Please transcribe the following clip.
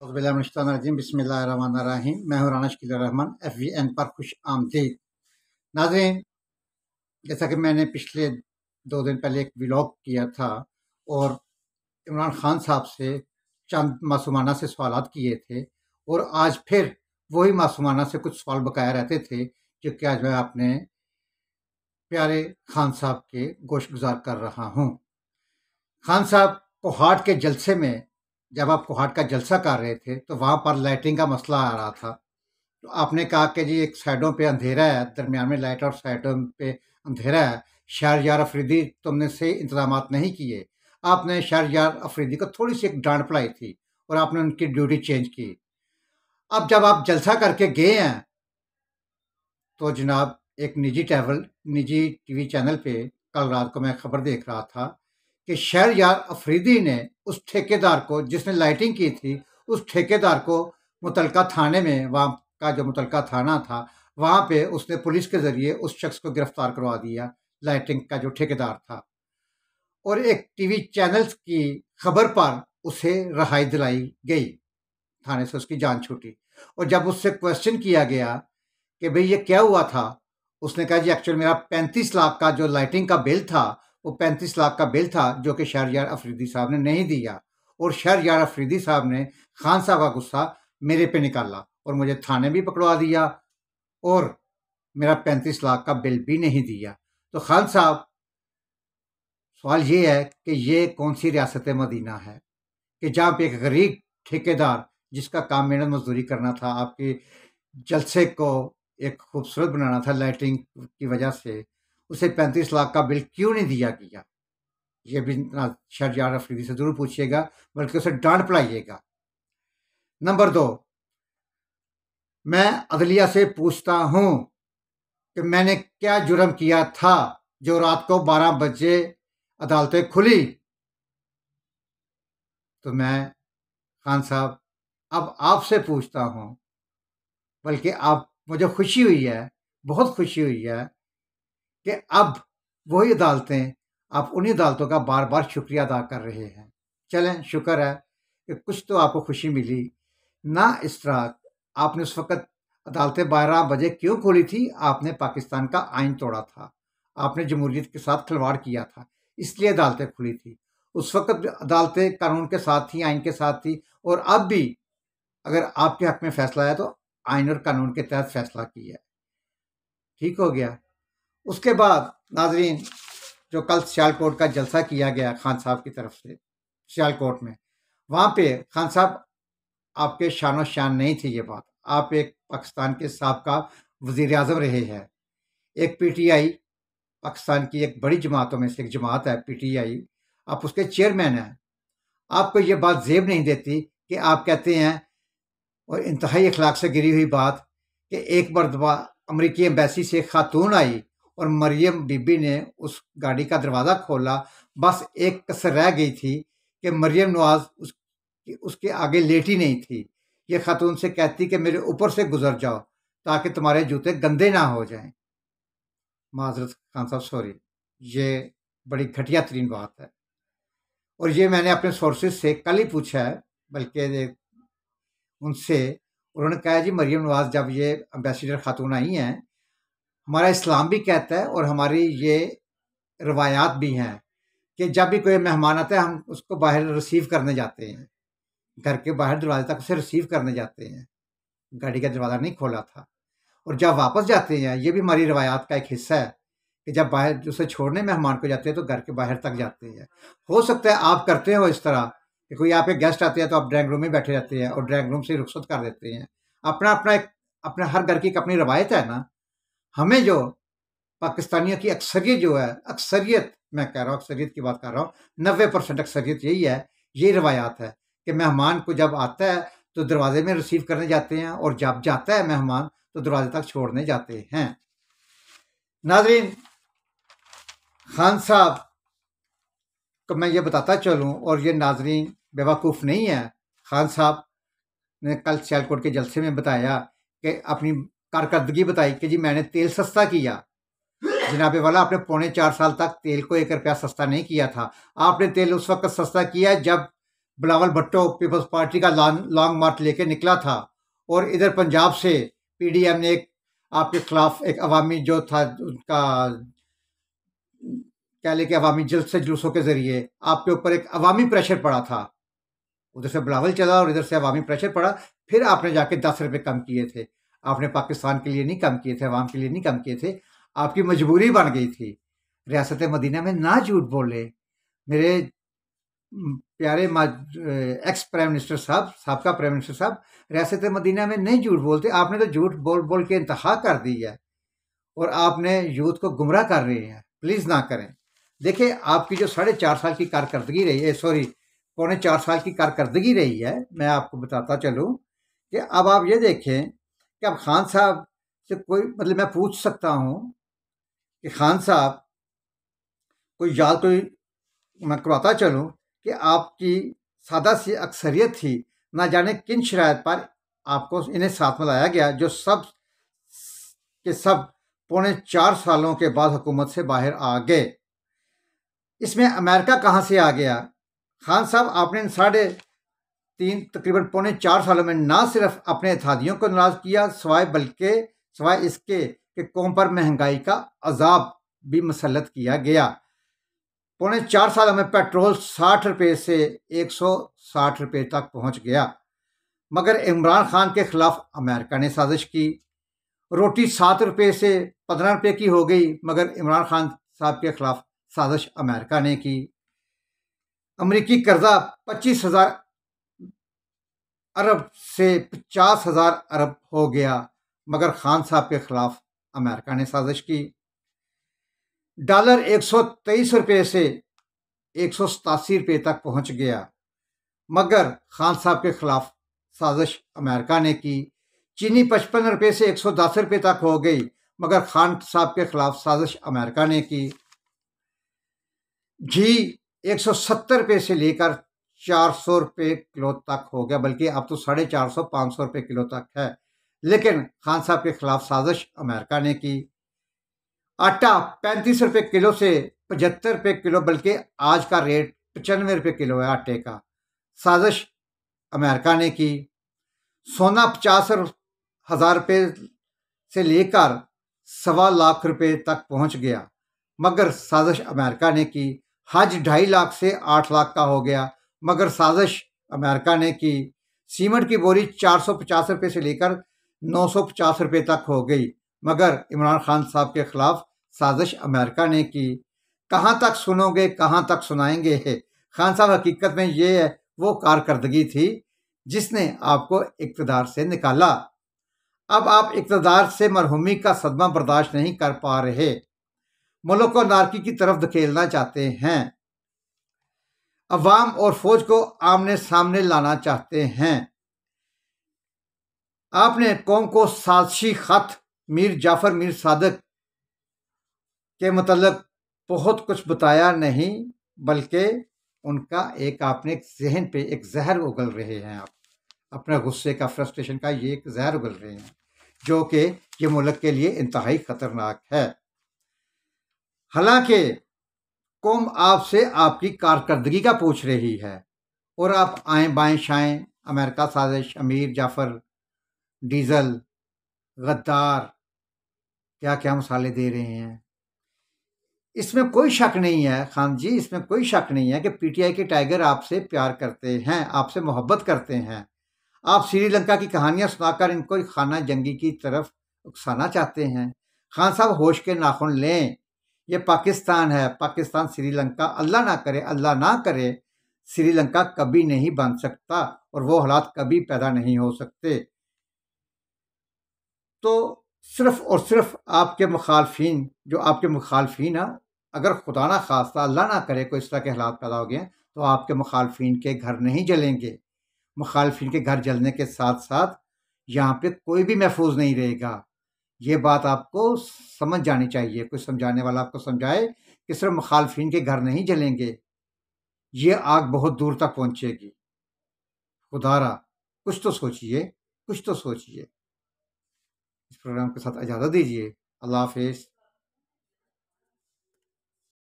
औज़ुबिल्लाहिमिनश्शैतानिर्रजीम बिस्मिल्लाहिर्रहमानिर्रहीम। मैं हूँ राना शकील रहमान, FVN पर खुश आमदीद। नाज़रीन, जैसा कि मैंने पिछले 2 दिन पहले एक व्लॉग किया था और इमरान खान साहब से चंद मासूमाना से सवालात किए थे, और आज फिर वही मासूमाना से कुछ सवाल बकाया रहते थे जो कि आज मैं अपने प्यारे खान साहब के गोश गुजार कर रहा हूँ। खान साहब कोहाट के जलसे में, जब आप कोहाट का जलसा कर रहे थे तो वहाँ पर लाइटिंग का मसला आ रहा था। तो आपने कहा कि जी एक साइडों पे अंधेरा है, दरमियान में लाइट और साइडों पे अंधेरा है, शहरयार अफरीदी तुमने से इंतजामात नहीं किए। आपने शहरयार अफरीदी को थोड़ी सी एक डांट पड़ाई थी और आपने उनकी ड्यूटी चेंज की। अब जब आप जलसा करके गए हैं तो जनाब एक निजी टीवी चैनल पे कल रात को मैं खबर देख रहा था कि शहरयार अफरीदी ने उस ठेकेदार को, जिसने लाइटिंग की थी, उस ठेकेदार को मुतलका थाने में, वहाँ का जो मुतलका थाना था, वहाँ पे उसने पुलिस के ज़रिए उस शख्स को गिरफ्तार करवा दिया, लाइटिंग का जो ठेकेदार था। और एक टीवी चैनल की खबर पर उसे रिहाई दिलाई गई, थाने से उसकी जान छूटी। और जब उससे क्वेश्चन किया गया कि भाई ये क्या हुआ था, उसने कहा जी एक्चुअली मेरा 35 लाख का जो लाइटिंग का बिल था, वो 35 लाख का बिल था जो कि शहरयार अफरीदी साहब ने नहीं दिया, और शहरयार अफरीदी साहब ने खान साहब का गुस्सा मेरे पे निकाला और मुझे थाने भी पकड़वा दिया और मेरा 35 लाख का बिल भी नहीं दिया। तो खान साहब, सवाल ये है कि ये कौन सी रियासत मदीना है कि जहाँ पे एक गरीब ठेकेदार जिसका काम मेहनत मजदूरी करना था, आपके जलसे को एक खूबसूरत बनाना था लाइटिंग की वजह से, उसे 35 लाख का बिल क्यों नहीं दिया गया? ये भी शहरयार अफरीदी से जरूर पूछिएगा, बल्कि उसे डांट पड़ाइएगा। नंबर 2, मैं अदलिया से पूछता हूं कि मैंने क्या जुर्म किया था जो रात को 12 बजे अदालतें खुली? तो मैं खान साहब अब आपसे पूछता हूं, बल्कि आप, मुझे खुशी हुई है, बहुत खुशी हुई है कि अब वही अदालतें, आप उन्हीं अदालतों का बार बार शुक्रिया अदा कर रहे हैं। चलें, शुक्र है कि कुछ तो आपको खुशी मिली ना। इस तरह आपने उस वक्त अदालतें 12 बजे क्यों खोली थी? आपने पाकिस्तान का आइन तोड़ा था, आपने जमहूरियत के साथ खिलवाड़ किया था, इसलिए अदालतें खुली थी। उस वक्त अदालतें कानून के साथ थी, आइन के साथ थी, और अब भी अगर आपके हक में फैसला है तो आइन और कानून के तहत फैसला किया है। ठीक हो गया। उसके बाद नाजरीन, जो कल सियालकोट का जलसा किया गया खान साहब की तरफ से सियालकोट में, वहाँ पे खान साहब आपके शानो शान नहीं थी ये बात। आप एक पाकिस्तान के साबका वजीर आजम रहे हैं, एक पीटीआई, पाकिस्तान की एक बड़ी जमातों में से एक जमात है पीटीआई, आप उसके चेयरमैन हैं। आपको ये बात जेब नहीं देती कि आप कहते हैं, और इंतहाई अखलाक से गिरी हुई बात, कि एक मरतबा अमरीकी एम्बेसी से खातून आई और मरियम बीबी ने उस गाड़ी का दरवाज़ा खोला, बस एक कसर रह गई थी कि मरियम नवाज उसके आगे लेटी नहीं थी। ये खातून से कहती कि मेरे ऊपर से गुजर जाओ ताकि तुम्हारे जूते गंदे ना हो जाएं। माजरत खान साहब, सॉरी, ये बड़ी घटिया तरीन बात है। और ये मैंने अपने सोर्सेज से कल ही पूछा है, बल्कि उनसे, उन्होंने कहा जी मरियम नवाज जब ये एम्बेसडर खातून आई हैं, हमारा इस्लाम भी कहता है और हमारी ये रवायात भी हैं कि जब भी कोई मेहमान आता है हम उसको बाहर रिसीव करने जाते हैं, घर के बाहर दरवाजे तक उसे रिसीव करने जाते हैं, गाड़ी का दरवाज़ा नहीं खोला था। और जब वापस जाते हैं, ये भी हमारी रवायात का एक हिस्सा है कि जब बाहर उसे छोड़ने मेहमान को जाते हैं तो घर के बाहर तक जाते हैं। हो सकता है आप करते हो इस तरह कि कोई आप एक गेस्ट आते हैं तो आप ड्राइंग रूम में बैठे रहते हैं और ड्राइंग रूम से रुखसत कर देते हैं। अपना अपना एक, अपने हर घर की एक अपनी रवायत है ना। हमें जो पाकिस्तानियों की अक्सरियत जो है, अक्सरियत मैं कह रहा हूँ, अक्सरियत की बात कर रहा हूँ, 90% अक्सरियत यही है, ये रवायात है कि मेहमान को जब आता है तो दरवाजे में रिसीव करने जाते हैं और जब जाता है मेहमान तो दरवाजे तक छोड़ने जाते हैं। नाजरीन, खान साहब को मैं ये बताता चलूँ, और ये नाजरीन बेवकूफ़ नहीं है, खान साहब ने कल सियालकोट के जलसे में बताया कि अपनी कारकर्दगी बताई कि जी मैंने तेल सस्ता किया। जनाबे वाला, आपने 4.25 साल तक तेल को 1 रुपया सस्ता नहीं किया था। आपने तेल उस वक्त सस्ता किया जब बिलावल भुट्टो पीपल्स पार्टी का लॉन्ग मार्च लेके निकला था, और इधर पंजाब से पीडीएम ने एक आपके खिलाफ एक अवामी जो था उनका कह ले कि अवामी जलसे जुलूसों के जरिए आपके ऊपर एक अवामी प्रेशर पड़ा था। उधर से बिलावल चला और इधर से अवामी प्रेशर पड़ा, फिर आपने जाके 10 रुपए कम किए थे। आपने पाकिस्तान के लिए नहीं कम किए थे, अवाम के लिए नहीं कम किए थे, आपकी मजबूरी बन गई थी। रियासत मदीना में ना झूठ बोले मेरे प्यारे एक्स प्राइम मिनिस्टर साहब, साबका प्राइम मिनिस्टर साहब, रियासत मदीना में नहीं झूठ बोलते। आपने तो झूठ बोल बोल के इंतहा कर दी है और आपने यूथ को गुमराह कर रहे हैं। प्लीज ना करें। देखिए, आपकी जो 4.5 साल की कारकर्दगी रही है, सॉरी 3.25 साल की कारकर्दगी रही है, मैं आपको बताता चलूं कि अब आप ये देखें कि अब खान साहब से कोई मतलब मैं पूछ सकता हूं कि खान साहब कोई याद कोई मैं करवाता चलूं कि आपकी सादा सी अक्सरियत थी, ना जाने किन शरायत पर आपको इन्हें साथ में लाया गया, जो सब के सब 4.25 सालों के बाद हुकूमत से बाहर आ गए। इसमें अमेरिका कहाँ से आ गया? खान साहब, आपने इन 3.5 तकरीबन 4.25 सालों में ना सिर्फ अपने इत्तेहादियों को नाराज किया, सवाए इसके कि कौम पर महंगाई का अजाब भी मुसल्लत किया गया। 4.25 सालों में पेट्रोल 60 रुपए से 160 रुपए तक पहुंच गया, मगर इमरान खान के खिलाफ अमेरिका ने साजिश की। रोटी 7 रुपए से 15 रुपए की हो गई, मगर इमरान खान साहब के खिलाफ साजिश अमेरिका ने की। अमेरिकी कर्जा 25,000 अरब से 50,000 अरब हो गया, मगर खान साहब के खिलाफ अमेरिका ने साजिश की। डॉलर 123 रुपए से 187 रुपए तक पहुंच गया, मगर खान साहब के खिलाफ साजिश अमेरिका ने की। चीनी 55 रुपए से 110 रुपए तक हो गई, मगर खान साहब के खिलाफ साजिश अमेरिका ने की। घी 170 रुपए से लेकर 400 रुपए किलो तक हो गया, बल्कि अब तो 450 500 रुपए किलो तक है, लेकिन खान साहब के खिलाफ साजिश अमेरिका ने की। आटा 35 रुपए किलो से 75 रुपए किलो, बल्कि आज का रेट 95 रुपए किलो है आटे का, साजिश अमेरिका ने की। सोना 50,000 रुपए से लेकर 1.25 लाख रुपए तक पहुंच गया, मगर साजिश अमेरिका ने की। हज 2.5 लाख से 8 लाख का हो गया, मगर साजिश अमेरिका ने की। सीमेंट की बोरी 450 रुपए से लेकर 950 रुपए तक हो गई, मगर इमरान खान साहब के खिलाफ साजिश अमेरिका ने की। कहां तक सुनोगे, कहां तक सुनाएंगे? खान साहब, हकीकत में ये है वो कारकर्दगी थी जिसने आपको इक़्तिदार से निकाला। अब आप इक़्तिदार से मरहूमी का सदमा बर्दाश्त नहीं कर पा रहे, मुल्क को नारकी की तरफ धकेलना चाहते हैं, अवाम और फौज को आमने सामने लाना चाहते हैं। आपने कौम को साजिशी खत मीर जाफर मीर सादिक के मतलब बहुत कुछ बताया नहीं, बल्कि उनका एक आपने एक जहन पे एक जहर उगल रहे हैं। आप अपने गुस्से का, फ्रस्ट्रेशन का ये एक जहर उगल रहे हैं, जो कि ये मुल्क के लिए इंतहाई खतरनाक है। हालांकि कौम आपसे आपकी कारकर्दगी का पूछ रही है, और आप आए बाएं शाएं अमेरिका साजिश, अमीर जाफर, डीजल, गद्दार, क्या क्या मसाले दे रहे हैं। इसमें कोई शक नहीं है खान जी, इसमें कोई शक नहीं है कि पीटीआई के टाइगर आपसे प्यार करते हैं, आपसे मोहब्बत करते हैं। आप श्रीलंका की कहानियां सुनाकर इनको खाना जंगी की तरफ उकसाना चाहते हैं। खान साहब, होश के नाखून लें। ये पाकिस्तान है, पाकिस्तान श्रीलंका अल्लाह ना करे, अल्लाह ना करे, श्रीलंका कभी नहीं बन सकता और वो हालात कभी पैदा नहीं हो सकते। तो सिर्फ और सिर्फ आपके मुखालफिन, जो आपके मुखालफिन हैं, अगर खुदा ना खास्ता अल्लाह ना करे कोई इस तरह के हालात पैदा हो गए, तो आपके मुखालफिन के घर नहीं जलेंगे। मुखालफिन के घर जलने के साथ साथ यहाँ पे कोई भी महफूज नहीं रहेगा। ये बात आपको समझ जानी चाहिए। कोई समझाने वाला आपको समझाए कि सिर्फ मुखालफिन के घर नहीं जलेंगे, ये आग बहुत दूर तक पहुंचेगी। खुदारा, कुछ तो सोचिए, कुछ तो सोचिए। इस प्रोग्राम के साथ इजाज़त दीजिए। अल्लाह हाफिज़।